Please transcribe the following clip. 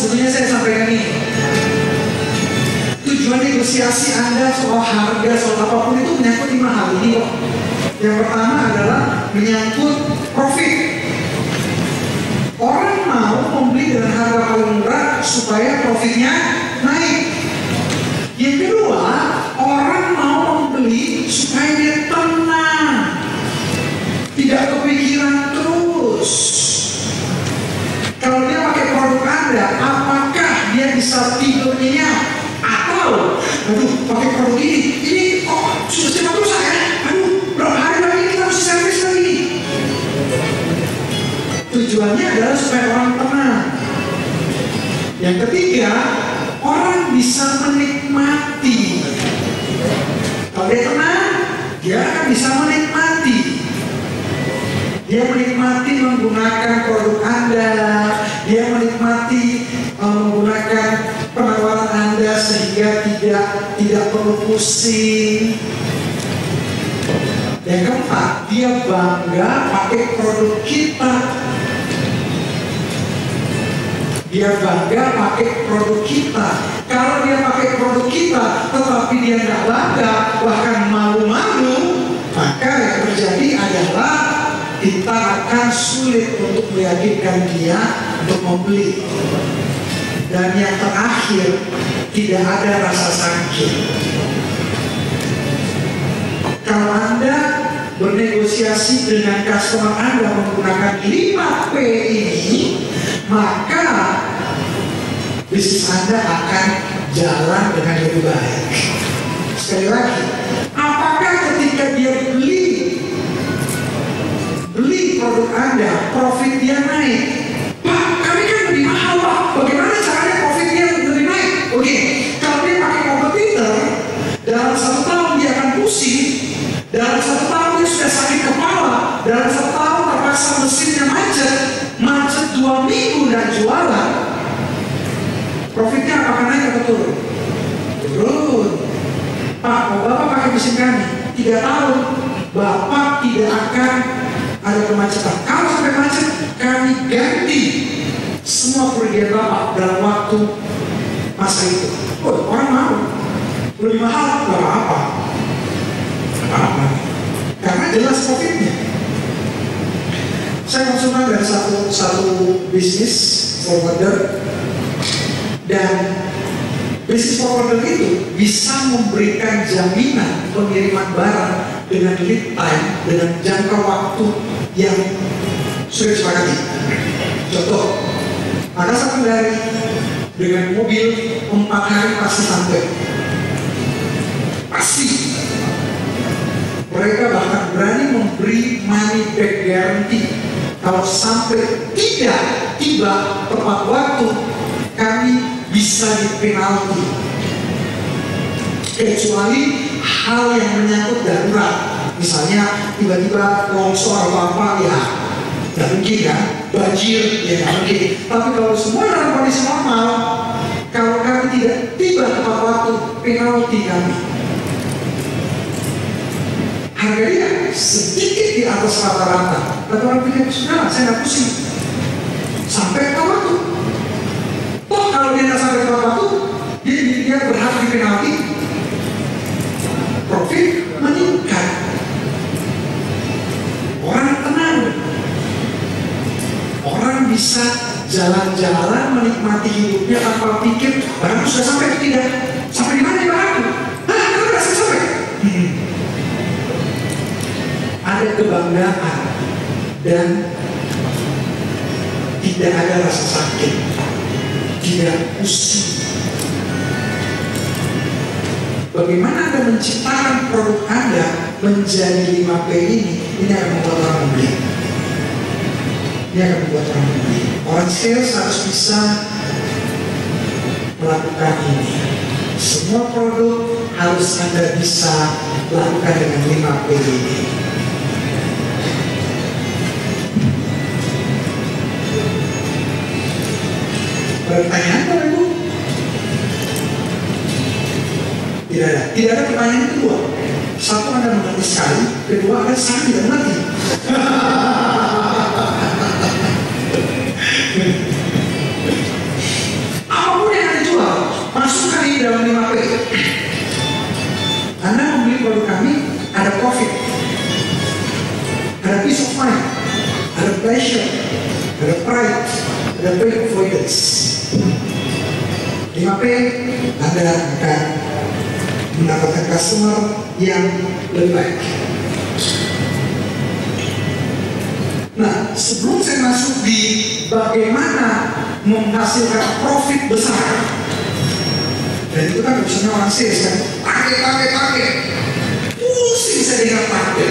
sebetulnya saya sampaikan ini. Tujuan negosiasi Anda soal harga, soal apapun itu menyangkut 5 hal ini kok. Yang pertama adalah menyangkut profit. Orang mau membeli dengan harga paling murah supaya profitnya naik. Yang kedua, orang mau membeli supaya dia tenang, tidak kepikiran terus. Kalau dia pakai produk Anda, apakah dia bisa tidur nyenyak? Atau, aduh, pakai produk ini kok sudah siap rusak ya? Aduh, berapa hari lagi kita harus servis lagi? Tujuannya adalah supaya orang tenang. Yang ketiga, orang bisa menikmati. Kalau dia tenang, dia akan bisa menikmati. Dia menikmati menggunakan produk Anda. Dia menikmati menggunakan penawaran Anda sehingga tidak perlu pusing. Yang keempat, dia bangga pakai produk kita. Dia bangga pakai produk kita. Kalau dia pakai produk kita, tetapi dia nggak bangga, bahkan malu-malu, maka yang terjadi adalah kita akan sulit untuk meyakinkan dia untuk membeli. Dan yang terakhir, tidak ada rasa sakit. Kalau Anda bernegosiasi dengan customer Anda menggunakan 5P ini, maka bisnis Anda akan jalan dengan lebih baik. Sekali lagi, apakah ketika dia beli produk Anda, profit dia naik? Pak, kami kan lebih mahal Pak, bagaimana caranya profitnya lebih naik? Oke, kalau dia pakai kompetitor, dalam 1 tahun dia akan pusing, dalam 1 tahun dia sudah sakit kepala, dalam 1 tahun terpaksa mesinnya macet 2 minggu dan jualan. Profitnya apakah naik atau turun? Turun. Pak, mau Bapak pakai mesin kami 3 tahun, Bapak tidak akan ada kemacetan. Kalau sampai macet, kami ganti semua kerugian Bapak dalam waktu masa itu. Oh, orang mau. Lebih mahal, gak apa-apa. Karena jelas profitnya. Saya konsultan dari satu bisnis forwarder, dan bisnis forwarder itu bisa memberikan jaminan pengiriman barang dengan lead time, dengan jangka waktu yang sudah disepakati. Contoh, ada satu dari dengan mobil 4 hari pasti sampai. Pasti. Mereka bahkan berani memberi money back guarantee. Kalau sampai tidak tiba tepat waktu, kami bisa dipenalti. Kecuali hal yang menyangkut darurat, misalnya tiba-tiba longsor atau apa, ya nggak mungkin kan, banjir, ya nggak mungkin. Tapi kalau semua dalam kondisi normal, kalau kami tidak tiba tepat waktu, penalti kami. Harganya sedikit di atas rata-rata. Kata orang pikir, sudah saya nggak pusing, sampai tepat waktu. Toh kalau dia nggak sampai tepat waktu, dia berhak di penalti. Profit meningkat. Orang tenang. Orang bisa jalan-jalan menikmati hidupnya tanpa pikir barang sudah sampai atau tidak. Sampai di mana barang? Kenapa nggak sampai? Ada kebanggaan dan tidak ada rasa sakit, tidak pusing. Bagaimana Anda menciptakan produk Anda menjadi 5P ini akan membuat orang membeli. Ini akan membuat orang membeli. Orang sales harus bisa melakukan ini. Semua produk harus Anda bisa lakukan dengan 5P ini. Pertanyaan Bapak Ibu? Tidak ada pertanyaan kedua. Satu, Anda mengerti sekali. Kedua, Anda sangat tidak mengerti. pleasure, ada pride, ada pain avoidance. 5P, Anda akan mendapatkan customer yang lebih baik. Nah, sebelum saya masuk di bagaimana menghasilkan profit besar, dan itu kan urusannya orang sales kan, pakai, pusing saya dengar pakai.